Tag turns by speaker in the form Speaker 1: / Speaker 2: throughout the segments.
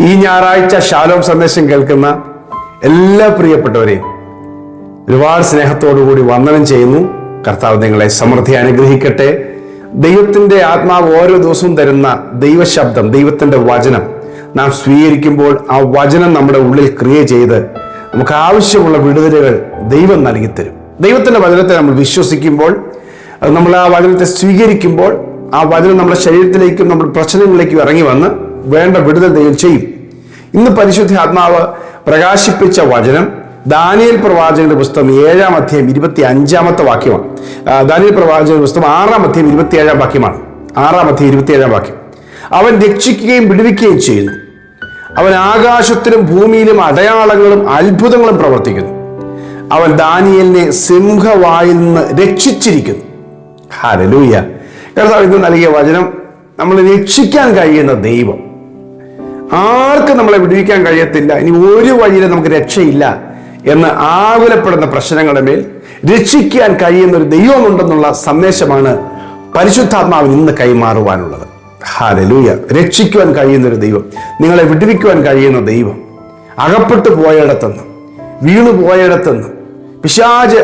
Speaker 1: ഈ ഞായറാഴ്ച ശാലോം സന്ദേശം കേൾക്കുന്ന എല്ലാ പ്രിയപ്പെട്ടവരെയും ഒരുപാട് സ്നേഹത്തോടുകൂടി വന്ദനം ചെയ്യുന്നു. കർത്താവ് നിങ്ങളെ സമൃദ്ധി അനുഗ്രഹിക്കട്ടെ. ദൈവത്തിന്റെ ആത്മാവ് ഓരോ ദിവസവും തരുന്ന ദൈവശബ്ദം, ദൈവത്തിന്റെ വചനം നാം സ്വീകരിക്കുമ്പോൾ ആ വചനം നമ്മുടെ ഉള്ളിൽ ക്രിയ ചെയ്ത് നമുക്ക് ആവശ്യമുള്ള വിടുതലുകൾ ദൈവം നൽകിത്തരും. ദൈവത്തിന്റെ വചനത്തെ നമ്മൾ വിശ്വസിക്കുമ്പോൾ, നമ്മൾ ആ വചനത്തെ സ്വീകരിക്കുമ്പോൾ, ആ വചനം നമ്മുടെ ശരീരത്തിലേക്കും നമ്മുടെ പ്രശ്നങ്ങളിലേക്കും ഇറങ്ങി വന്ന് വേണ്ട വിടുതൽ ദൈവം ചെയ്യും. ഇന്ന് പരിശുദ്ധ ആത്മാവ് പ്രകാശിപ്പിച്ച വചനം ദാനിയേൽ പ്രവാചകന്റെ പുസ്തകം 7-ാം അധ്യായം 25-ാമത്തെ വാക്യമാണ്. ദാനിയേൽ പ്രവാചകന്റെ പുസ്തകം 6-ാം അധ്യായം 27-ാം വാക്യമാണ്. 6-ാം അധ്യായം 27-ാം വാക്യം. അവൻ രക്ഷിക്കുകയും വിടുവിക്കുകയും ചെയ്യുന്നു. അവൻ ആകാശത്തിലും ഭൂമിയിലും അടയാളങ്ങളും അത്ഭുതങ്ങളും പ്രവർത്തിക്കുന്നു. അവൻ ദാനിയേലിനെ സിംഹവായിൽ നിന്ന് രക്ഷിച്ചിരിക്കുന്നു. ഹല്ലേലൂയ. കർത്താവ് ഇന്ന് നൽകിയ വചനം, നമ്മൾ രക്ഷിക്കാൻ കഴിയുന്ന ദൈവം, ആർക്കും നമ്മളെ വിടുവിക്കാൻ കഴിയത്തില്ല, ഇനി ഒരു വഴിയിലും നമുക്ക് രക്ഷയില്ല എന്ന് ആകുലപ്പെടുന്ന പ്രശ്നങ്ങളുടെ മേൽ രക്ഷിക്കാൻ കഴിയുന്ന ഒരു ദൈവമുണ്ടെന്നുള്ള സന്ദേശമാണ് പരിശുദ്ധാത്മാവിന് ഇന്ന് കൈമാറുവാനുള്ളത്. ഹല്ലേലൂയ. രക്ഷിക്കുവാൻ കഴിയുന്ന ഒരു ദൈവം, നിങ്ങളെ വിടുവിക്കുവാൻ കഴിയുന്ന ദൈവം, അകപ്പെട്ടു പോയിടത്തുനിന്ന്, വീണു പോയിടത്തുനിന്ന്, പിശാച്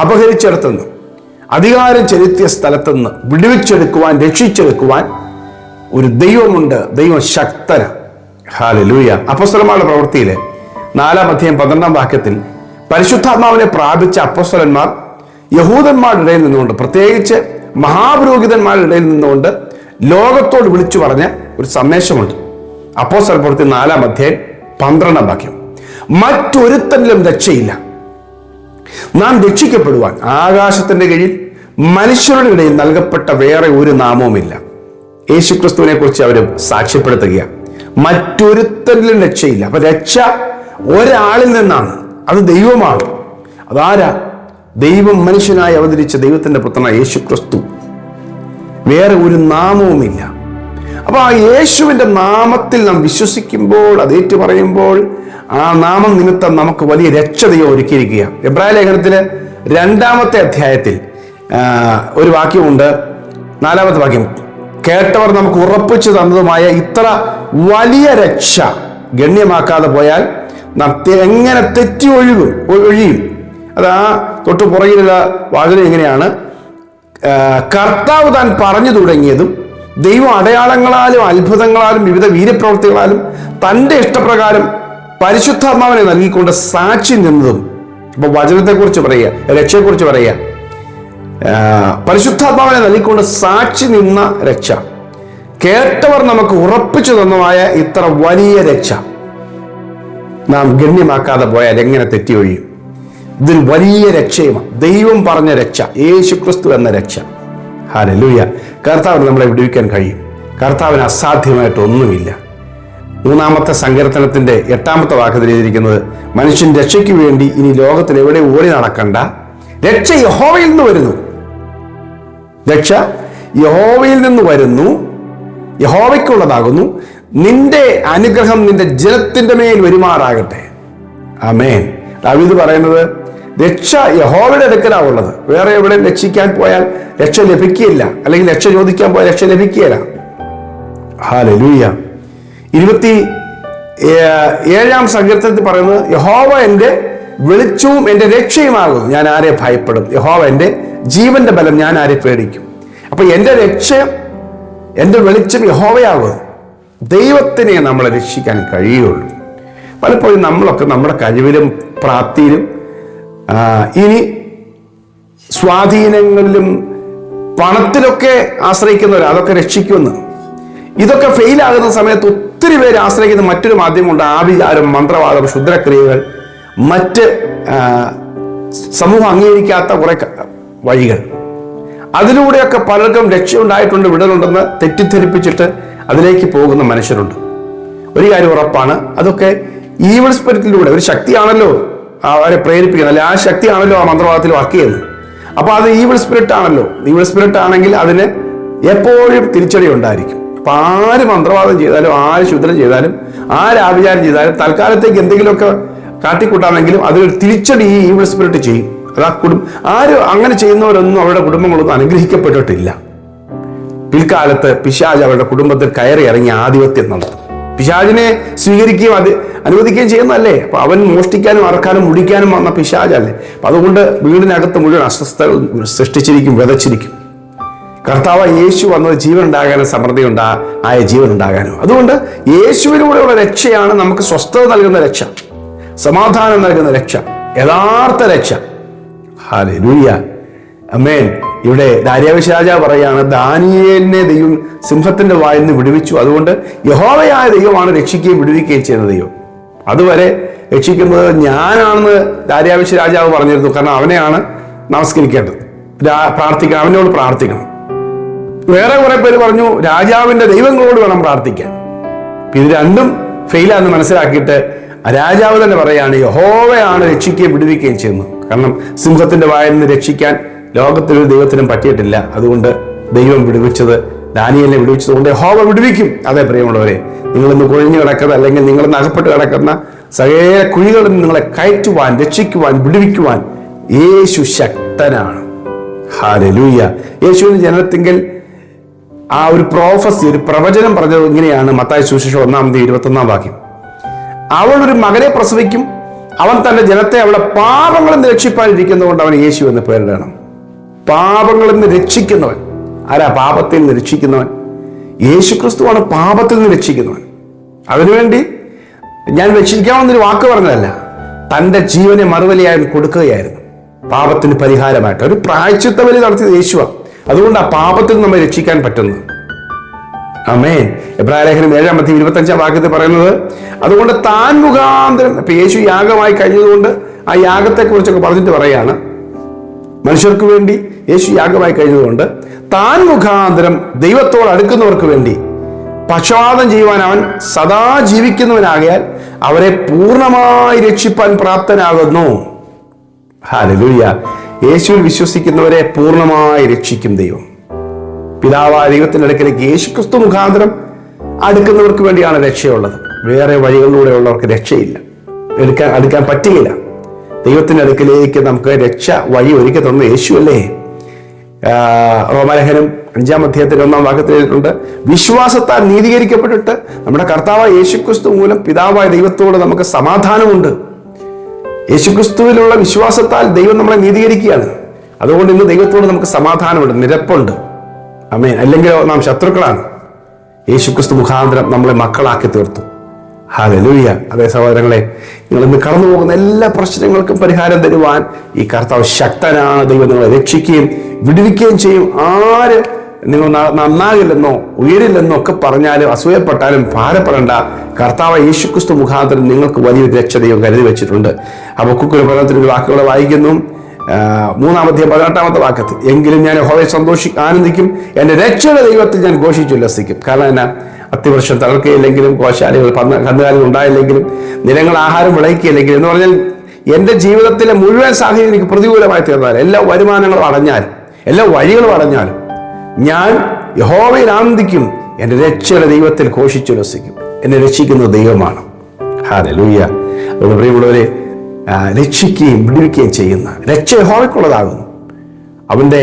Speaker 1: അപഹരിച്ചിടത്തുനിന്ന്, അധികാരം ചെലുത്തിയ സ്ഥലത്തുനിന്ന് വിടുവിച്ചെടുക്കുവാൻ, രക്ഷിച്ചെടുക്കുവാൻ ഒരു ദൈവമുണ്ട്. ദൈവം ശക്തന. ഹല്ലേലൂയ. അപ്പോസ്തലന്മാരുടെ പ്രവൃത്തിയിലെ 4-ാം അധ്യായം 12-ാം വാക്യത്തിൽ പരിശുദ്ധാത്മാവിനെ പ്രാപിച്ച അപ്പോസ്തലന്മാർ യഹൂദന്മാരുടെ ഇടയിൽ നിന്നുകൊണ്ട്, പ്രത്യേകിച്ച് മഹാപുരോഹിതന്മാരുടെ ഇടയിൽ നിന്നുകൊണ്ട് ലോകത്തോട് വിളിച്ചു പറഞ്ഞ ഒരു സന്ദേശമുണ്ട്. അപ്പോസ്തല പ്രവൃത്തി 4-ാം അധ്യായം 12-ാം വാക്യം. മറ്റൊരുത്തനിലും രക്ഷയില്ല. നാം രക്ഷിക്കപ്പെടുവാൻ ആകാശത്തിന്റെ കീഴിൽ മനുഷ്യരുടെ ഇടയിൽ നൽകപ്പെട്ട വേറെ ഒരു നാമവുമില്ല. യേശുക്രിസ്തുവിനെ കുറിച്ച് അവർ സാക്ഷ്യപ്പെടുത്തുകയാണ്. മറ്റൊരുത്തരിലും രക്ഷയില്ല. അപ്പൊ രക്ഷ ഒരാളിൽ നിന്നാണ്, അത് ദൈവമാണ്. അതാരാ? ദൈവം മനുഷ്യനായി അവതരിച്ച ദൈവത്തിന്റെ പുത്രനായ യേശുക്രിസ്തു. വേറെ ഒരു നാമവുമില്ല. അപ്പൊ ആ യേശുവിന്റെ നാമത്തിൽ നാം വിശ്വസിക്കുമ്പോൾ, അത് ഏറ്റു പറയുമ്പോൾ, ആ നാമം നിമിത്തം നമുക്ക് വലിയ രക്ഷ ദൈവം ഒരുക്കിയിരിക്കുകയാണ്. എബ്രായ ലേഖനത്തില് 2-ാമത്തെ അധ്യായത്തിൽ ഒരു വാക്യമുണ്ട്, 4-ാമത്തെ വാക്യം. കേട്ടവർ നമുക്ക് ഉറപ്പിച്ചു തന്നതുമായ ഇത്ര വലിയ രക്ഷ ഗണ്യമാക്കാതെ പോയാൽ നാം എങ്ങനെ തെറ്റി ഒഴിയും. അത് ആ തൊട്ട് പുറകിലുള്ള വാചകം എങ്ങനെയാണ്? കർത്താവ് താൻ പറഞ്ഞു തുടങ്ങിയതും ദൈവം അടയാളങ്ങളാലും അത്ഭുതങ്ങളാലും വിവിധ വീര്യപ്രവൃത്തികളാലും തൻ്റെ ഇഷ്ടപ്രകാരം പരിശുദ്ധാത്മാവിനെ നൽകിക്കൊണ്ട് സാക്ഷി നിന്നതും. അപ്പൊ വചനത്തെക്കുറിച്ച് പറയുക, രക്ഷയെക്കുറിച്ച് പറയുക, പരിശുദ്ധാത്മാവിനെ നൽകിക്കൊണ്ട് സാക്ഷി നിന്ന രക്ഷ, കേട്ടവർ നമുക്ക് ഉറപ്പിച്ചു തന്നതുമായ ഇത്ര വലിയ രക്ഷ നാം ഗണ്യമാക്കാതെ പോയാൽ എങ്ങനെ തെറ്റി ഒഴിയും? ഇതൊരു വലിയ രക്ഷയുമാണ്. ദൈവം പറഞ്ഞ രക്ഷ, യേശുക്രിസ്തു എന്ന രക്ഷ. ഹല്ലേലൂയ. കർത്താവിന് നമ്മളെ വിടുവിക്കാൻ കഴിയും. കർത്താവിന് അസാധ്യമായിട്ട് ഒന്നുമില്ല. 3-ാമത്തെ സങ്കീർത്തനത്തിന്റെ 8-ാമത്തെ വാക്യത്തിൽ എഴുതിയിരിക്കുന്നത്, മനുഷ്യൻ രക്ഷയ്ക്ക് വേണ്ടി ഇനി ലോകത്തിൽ എവിടെ ഓടി നടക്കണ്ട, രക്ഷ യഹോവയിൽ നിന്ന് വരുന്നു. രക്ഷ യഹോവയിൽ നിന്ന് വരുന്നു, യഹോവയ്ക്കുള്ളതാകുന്നു. നിന്റെ അനുഗ്രഹം നിന്റെ ജനത്തിന്റെ മേൽ വരുമാറാകട്ടെ. ആമേൻ. ദാവീദ് പറയുന്നത്, രക്ഷ യഹോവയുടെ അടുക്കലാണുള്ളത്. വേറെ എവിടെയും രക്ഷിക്കാൻ പോയാൽ രക്ഷ ലഭിക്കുകയില്ല, അല്ലെങ്കിൽ രക്ഷ ചോദിക്കാൻ പോയാൽ രക്ഷ ലഭിക്കുകയില്ല. ഹല്ലേലൂയ. 27-ാം സങ്കീർത്തനത്തിൽ പറയുന്നത്, യഹോവ എൻ്റെ വെളിച്ചവും എൻ്റെ രക്ഷയുമാകുന്നു, ഞാൻ ആരെ ഭയപ്പെടും? യഹോവ എൻ്റെ ജീവന്റെ ബലം, ഞാൻ ആരെ പേടിക്കും? അപ്പൊ എൻ്റെ രക്ഷ, എൻ്റെ വെളിച്ചം യഹോവയാകുന്നു. ദൈവത്തിനെ നമ്മളെ രക്ഷിക്കാൻ കഴിയുള്ളൂ. പലപ്പോഴും നമ്മളൊക്കെ നമ്മുടെ കഴിവിലും പ്രാപ്തിയിലും ഇനി സ്വാധീനങ്ങളിലും പണത്തിലൊക്കെ ആശ്രയിക്കുന്നവർ, അതൊക്കെ രക്ഷിക്കുമെന്ന്. ഇതൊക്കെ ഫെയിലാകുന്ന സമയത്ത് ഒത്തിരി പേര് ആശ്രയിക്കുന്ന മറ്റൊരു മാധ്യമമുണ്ട്, ആഭിചാരം, മന്ത്രവാദം, ക്ഷുദ്രക്രിയകൾ, മറ്റ് സമൂഹം അംഗീകരിക്കാത്ത കുറെ വഴികൾ. അതിലൂടെയൊക്കെ പലർക്കും രക്ഷയുണ്ടായിട്ടുണ്ട്, വിടലുണ്ടെന്ന് തെറ്റിദ്ധരിപ്പിച്ചിട്ട് അതിലേക്ക് പോകുന്ന മനുഷ്യരുണ്ട്. ഒരു കാര്യം ഉറപ്പാണ്, അതൊക്കെ ഈവിൾ സ്പിരിറ്റിലൂടെ, ഒരു ശക്തിയാണല്ലോ അവരെ പ്രേരിപ്പിക്കുന്നത്, അല്ലെ ആ ശക്തിയാണല്ലോ ആ മന്ത്രവാദത്തിൽ വർക്ക് ചെയ്യുന്നത്. അപ്പൊ അത് ഈവിൾ സ്പിരിറ്റ് ആണല്ലോ. ഈവിൾ സ്പിരിറ്റ് ആണെങ്കിൽ അതിന് എപ്പോഴും തിരിച്ചടി ഉണ്ടായിരിക്കും. അപ്പൊ ആര് മന്ത്രവാദം ചെയ്താലും, ആര് ശുദ്രം ചെയ്താലും, ആര് ആഭിചാരം ചെയ്താലും, തൽക്കാലത്തേക്ക് എന്തെങ്കിലുമൊക്കെ കാട്ടിക്കൂട്ടാമെങ്കിലും അതൊരു തിരിച്ചടി ഈ ഈവിൾ സ്പിരിറ്റ് ചെയ്യും. അതാ ആര് അങ്ങനെ ചെയ്യുന്നവരൊന്നും അവരുടെ കുടുംബങ്ങളൊന്നും അനുഗ്രഹിക്കപ്പെട്ടിട്ടില്ല. പിൽക്കാലത്ത് പിശാച് അവരുടെ കുടുംബത്തിൽ കയറി ഇറങ്ങി ആധിപത്യം നടത്തും. പിശാചിനെ സ്വീകരിക്കുകയും അത് അനുവദിക്കുകയും ചെയ്യുന്നതല്ലേ. അപ്പൊ അവൻ മോഷ്ടിക്കാനും അറക്കാനും മുടിക്കാനും വന്ന പിശാചല്ലേ. അപ്പൊ അതുകൊണ്ട് വീടിനകത്ത് മുഴുവൻ അസ്വസ്ഥതകൾ സൃഷ്ടിച്ചിരിക്കും, വിതച്ചിരിക്കും. കർത്താവ് യേശു വന്നത് ജീവൻ ഉണ്ടാകാനും സമൃദ്ധി ആയ ജീവൻ ഉണ്ടാകാനും. അതുകൊണ്ട് യേശുവിലൂടെയുള്ള രക്ഷയാണ് നമുക്ക് സ്വസ്ഥത നൽകുന്ന രക്ഷ, സമാധാനം നൽകുന്ന രക്ഷ, യഥാർത്ഥ രക്ഷ. ഹല്ലേലൂയ, ആമേൻ. ഇവിടെ ദാര്യാവേശ് രാജാവ് പറയാണ്, ദാനിയേലിനെ ദൈവം സിംഹത്തിന്റെ വായിൽ നിന്ന് വിടുവിച്ചു. അതുകൊണ്ട് യഹോവയായ ദൈവമാണ് രക്ഷിക്കുകയും വിടുവിക്കുകയും ചെയ്യുന്ന ദൈവം. അതുവരെ രക്ഷിക്കുന്നത് ഞാനാണെന്ന് ദാര്യാവേശ് രാജാവ് പറഞ്ഞിരുന്നു. കാരണം അവനെയാണ് നമസ്കരിക്കേണ്ടത്, പ്രാർത്ഥിക്കണം, അവനോട് പ്രാർത്ഥിക്കണം. വേറെ കുറെ പേര് പറഞ്ഞു രാജാവിന്റെ ദൈവങ്ങളോട് വേണം പ്രാർത്ഥിക്കാൻ. ഇത് രണ്ടും ഫെയിലാന്ന് മനസ്സിലാക്കിയിട്ട് രാജാവ് തന്നെ പറയാണ്, യഹോവയാണ് രക്ഷിക്കുകയും വിടുവിക്കുകയും ചെയ്യുന്നത്. കാരണം സിംഹത്തിന്റെ വായിൽ നിന്ന് രക്ഷിക്കാൻ ലോകത്തിലൊരു ദൈവത്തിനും പറ്റിയിട്ടില്ല. അതുകൊണ്ട് ദൈവം വിടുവിച്ചത്, ദാനിയേലിനെ വിടുവിച്ചത് കൊണ്ട് യഹോവ വിടുവിക്കും. അതേ പ്രിയമുള്ളവരെ, നിങ്ങളിന്ന് കൊഴിഞ്ഞു കിടക്കുന്ന അല്ലെങ്കിൽ നിങ്ങളിന്ന് അകപ്പെട്ട് കിടക്കുന്ന സകല കുഴികളിൽ നിന്ന് നിങ്ങളെ കയറ്റുവാൻ, രക്ഷിക്കുവാൻ, വിടുവിക്കുവാൻ യേശു ശക്തനാണ്. ഹല്ലേലൂയ. യേശുവിന്റെ ജനനത്തിങ്കിൽ ആ ഒരു പ്രോഫസി, ഒരു പ്രവചനം പറഞ്ഞത് ഇങ്ങനെയാണ്. മത്തായി സുവിശേഷം 1:21 വാക്യം, അവൾ ഒരു മകനെ പ്രസവിക്കും, അവൻ തന്റെ ജനത്തെ അവളുടെ പാപങ്ങളിൽ നിന്ന് രക്ഷിപ്പാനിരിക്കുന്നതുകൊണ്ട് അവൻ യേശു എന്ന് പേരിടണം. പാപങ്ങളിൽ നിന്ന് രക്ഷിക്കുന്നവൻ ആരാ? പാപത്തിൽ നിന്ന് രക്ഷിക്കുന്നവൻ യേശു ക്രിസ്തുവാണ്. പാപത്തിൽ നിന്ന് രക്ഷിക്കുന്നവൻ. അതിനുവേണ്ടി ഞാൻ രക്ഷിക്കാമെന്നൊരു വാക്ക് പറഞ്ഞതല്ല, തന്റെ ജീവനെ മറുബലിയായി കൊടുക്കുകയായിരുന്നു. പാപത്തിന് പരിഹാരമായിട്ട് ഒരു പ്രായശ്ചിത്ത ബലി നടത്തിയത് യേശുവാണ്. അതുകൊണ്ട് ആ പാപത്തിൽ നമ്മെ രക്ഷിക്കാൻ പറ്റുന്നു. ആമേൻ. എബ്രായലേഖനം 7:25 വാക്യത്തിൽ പറയുന്നത്, അതുകൊണ്ട് താൻ മുഖാന്തരം, ഇപ്പൊ യേശു യാഗമായി കഴിഞ്ഞതുകൊണ്ട് ആ യാഗത്തെ കുറിച്ചൊക്കെ പറഞ്ഞിട്ട് പറയാണ്, മനുഷ്യർക്ക് വേണ്ടി യേശു യാഗമായി കഴിഞ്ഞതുകൊണ്ട് താൻ മുഖാന്തരം ദൈവത്തോട് അടുക്കുന്നവർക്ക് വേണ്ടി പക്ഷപാതം ചെയ്യുവാൻ അവൻ സദാ ജീവിക്കുന്നവനാകയാൽ അവരെ പൂർണ്ണമായി രക്ഷിപ്പാൻ പ്രാപ്തനാകുന്നു. ഹല്ലേലൂയ. യേശുവിൽ വിശ്വസിക്കുന്നവരെ പൂർണ്ണമായി രക്ഷിക്കും ദൈവം. പിതാവായ ദൈവത്തിന്റെ അടുക്കലേക്ക് യേശുക്രിസ്തു മുഖാന്തരം അടുക്കുന്നവർക്ക് വേണ്ടിയാണ് രക്ഷയുള്ളത്. വേറെ വഴികളിലൂടെയുള്ളവർക്ക് രക്ഷയില്ല, അടുക്കാൻ പറ്റുകയില്ല. ദൈവത്തിന്റെ അടുക്കലേക്ക് നമുക്ക് രക്ഷ വഴി ഒരുക്കി തന്ന യേശുവല്ലേ. റോമാലേഖനം 5:1 വാക്യത്തിൽ എഴുതിയിട്ടുണ്ട്, വിശ്വാസത്താൽ നീതീകരിക്കപ്പെട്ടിട്ട് നമ്മുടെ കർത്താവായ യേശുക്രിസ്തു മൂലം പിതാവായ ദൈവത്തോട് നമുക്ക് സമാധാനമുണ്ട്. യേശുക്രിസ്തുവിലുള്ള വിശ്വാസത്താൽ ദൈവം നമ്മളെ നീതീകരിക്കുകയാണ്. അതുകൊണ്ട് ഇന്ന് ദൈവത്തോട് നമുക്ക് സമാധാനമുണ്ട്, നിരപ്പുണ്ട്. ആമേൻ. അല്ലെങ്കിൽ നാം ശത്രുക്കളാണ്. യേശുക്രിസ്തു മുഖാന്തരം നമ്മളെ മക്കളാക്കി തീർത്തു. ഹല്ലേലൂയ. അതേ സഹോദരങ്ങളെ, നിങ്ങൾ ഇന്ന് കടന്നു പോകുന്ന എല്ലാ പ്രശ്നങ്ങൾക്കും പരിഹാരം തരുവാൻ ഈ കർത്താവ് ശക്തനാണ്. ദൈവം നിങ്ങളെ രക്ഷിക്കുകയും വിടുവിക്കുകയും ചെയ്യും. ആര് നിങ്ങൾ നന്നാകില്ലെന്നോ ഉയരില്ലെന്നോ ഒക്കെ പറഞ്ഞാലും അസൂയപ്പെട്ടാലും ഭാരപ്പെടേണ്ട. കർത്താവ് യേശുക്രിസ്തു മുഖാന്തരം നിങ്ങൾക്ക് വലിയൊരു രക്ഷ ദൈവം കരുതി വെച്ചിട്ടുണ്ട്. ഹബക്കൂക്കിന്റെ പുസ്തകത്തിൽ വാക്കുകൾ വായിക്കുന്നു, 3:18 വാക്യത്തിൽ, എങ്കിലും ഞാൻ യഹോവയെ ആനന്ദിക്കും, എന്റെ രക്ഷയുടെ ദൈവത്തിൽ ഞാൻ ഘോഷിച്ചുല്ലസിക്കും. കാരണം എന്നാ? അത്തിവർഷം തളർക്കുകയില്ലെങ്കിലും, ഗോശാലകൾ കന്നുകാലികൾ ഉണ്ടായില്ലെങ്കിലും, നിലങ്ങൾ ആഹാരം വിളയിക്കുകയില്ലെങ്കിലും എന്ന് പറഞ്ഞാൽ എൻ്റെ ജീവിതത്തിലെ മുഴുവൻ സാഹചര്യം എനിക്ക് പ്രതികൂലമായി തീർന്നാലും, എല്ലാ വരുമാനങ്ങളും അടഞ്ഞാലും, എല്ലാ വഴികളും അടഞ്ഞാലും ഞാൻ യഹോവയിൽ ആനന്ദിക്കും, എൻ്റെ രക്ഷയുടെ ദൈവത്തിൽ ഘോഷിച്ചുല്ലസിക്കും. എന്നെ രക്ഷിക്കുന്ന ദൈവമാണ്. ഹല്ലേലൂയ. അതുകൊണ്ട് പ്രിയമുള്ളവരെ, രക്ഷിക്കുകയും വിടുവിക്കുകയും ചെയ്യുന്ന രക്ഷ യഹോവയ്ക്കുള്ളതാകുന്നു. അവൻ്റെ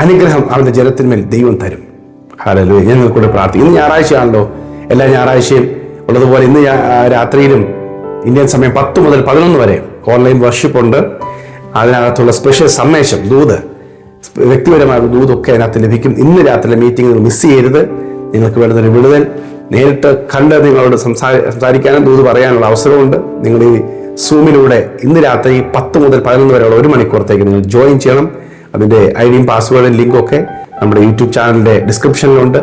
Speaker 1: അനുഗ്രഹം അവൻ്റെ ജനത്തിന്മേൽ ദൈവം തരും. ഹല്ലേലൂയ. ഞാൻ നിങ്ങൾക്കൂടെ പ്രാർത്ഥിക്കും. ഇന്ന് ഞായറാഴ്ചയാണല്ലോ. എല്ലാ ഞായറാഴ്ചയും ഉള്ളതുപോലെ ഇന്ന് രാത്രിയിലും ഇന്ത്യൻ സമയം 10 മുതൽ 11 വരെ ഓൺലൈൻ വർഷിപ്പ് ഉണ്ട്. അതിനകത്തുള്ള സ്പെഷ്യൽ സന്ദേശം, ദൂത്, വ്യക്തിപരമായ ദൂതൊക്കെ അതിനകത്ത് ലഭിക്കും. ഇന്ന് രാത്രിയിലെ മീറ്റിംഗ് മിസ് ചെയ്യരുത്. നിങ്ങൾക്ക് വേണ്ടുന്നൊരു വിടുതൽ നേരിട്ട് കണ്ട് നിങ്ങളോട് സംസാരിക്കാനും ദൂത് പറയാനുള്ള അവസരമുണ്ട്. നിങ്ങൾ ഈ സൂമിലൂടെ ഇന്ന് രാത്രി 10 മുതൽ 11 വരെയുള്ള 1 മണിക്കൂറത്തേക്ക് നിങ്ങൾ ജോയിൻ ചെയ്യണം. അതിൻ്റെ ഐഡിയും പാസ്വേഡും ലിങ്കൊക്കെ നമ്മുടെ യൂട്യൂബ് ചാനലിൻ്റെ ഡിസ്ക്രിപ്ഷനിലുണ്ട്.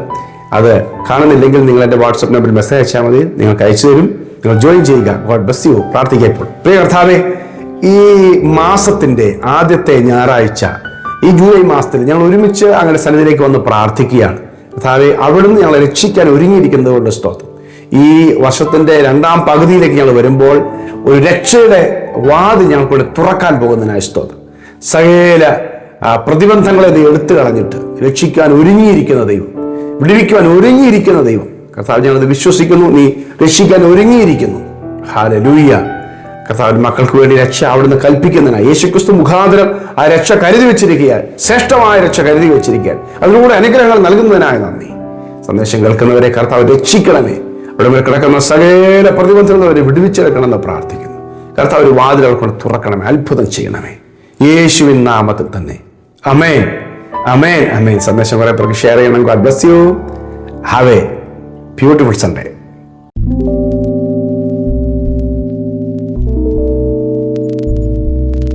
Speaker 1: അത് കാണുന്നില്ലെങ്കിൽ നിങ്ങൾ എൻ്റെ വാട്സപ്പ് നമ്പറിൽ മെസ്സേജ് അയച്ചാൽ മതി, നിങ്ങൾക്ക് അയച്ചു തരും. നിങ്ങൾ ജോയിൻ ചെയ്യുക. God bless you. പ്രാർത്ഥിക്കപ്പോൾ പ്രിയ കർത്താവേ, ഈ മാസത്തിൻ്റെ ആദ്യത്തെ ഞായറാഴ്ച, ഈ ജൂലൈ മാസത്തിൽ ഞങ്ങൾ ഒരുമിച്ച് അങ്ങനെ സന്നിധിയിലേക്ക് വന്ന് പ്രാർത്ഥിക്കുകയാണ്. കർത്താവേ, അവിടുന്ന് ഞങ്ങളെ രക്ഷിക്കാൻ ഒരുങ്ങിയിരിക്കുന്നത് കൊണ്ട് സ്തോത്രം. ഈ വർഷത്തിൻ്റെ 2ാം പകുതിയിലേക്ക് ഞങ്ങൾ വരുമ്പോൾ ഒരു രക്ഷയുടെ വാതിൽ ഞങ്ങൾക്ക് തുറക്കാൻ പോകുന്നതിനായി സ്തോത്രം. സകല പ്രതിബന്ധങ്ങളെ നീ എടുത്തു കളഞ്ഞിട്ട് രക്ഷിക്കാൻ ഒരുങ്ങിയിരിക്കുന്ന ദൈവം, വിടുവിക്കുവാൻ ഒരുങ്ങിയിരിക്കുന്ന ദൈവം. കർത്താവ്, ഞങ്ങളത് വിശ്വസിക്കുന്നു. നീ രക്ഷിക്കാൻ ഒരുങ്ങിയിരിക്കുന്നു. ഹല്ലേലൂയ. കർത്താവിന്റെ മക്കൾക്ക് വേണ്ടി രക്ഷ അവിടുന്ന് കൽപ്പിക്കുന്നതിനായി യേശുക്രിസ്തു മുഖാന്തരം ആ രക്ഷ കരുതി വെച്ചിരിക്കാൻ, ശ്രേഷ്ഠമായ രക്ഷ കരുതി വെച്ചിരിക്കാൻ, അതിലൂടെ അനുഗ്രഹങ്ങൾ നൽകുന്നതിനായി നന്ദി. സന്ദേശം കേൾക്കുന്നവരെ കർത്താവ് രക്ഷിക്കണമേ. ഇവിടെ മേൽ കിടക്കുന്ന സകല പ്രതിബന്ധങ്ങൾ അവരെ വിടുവിച്ചെടുക്കണമെന്ന് പ്രാർത്ഥിക്കുന്നു. കർത്താവ് ഒരു വാതിൽ അവർ കൊണ്ട് തുറക്കണമേ, അത്ഭുതം ചെയ്യണമേ, യേശുവിൻ നാമത്തിൽ തന്നെ. അമേൻ, അമേൻ, അമേൻ. സന്ദേശം കുറെ പേർക്ക് ഷെയർ ചെയ്യണം. God bless U. Have A beautiful Sunday.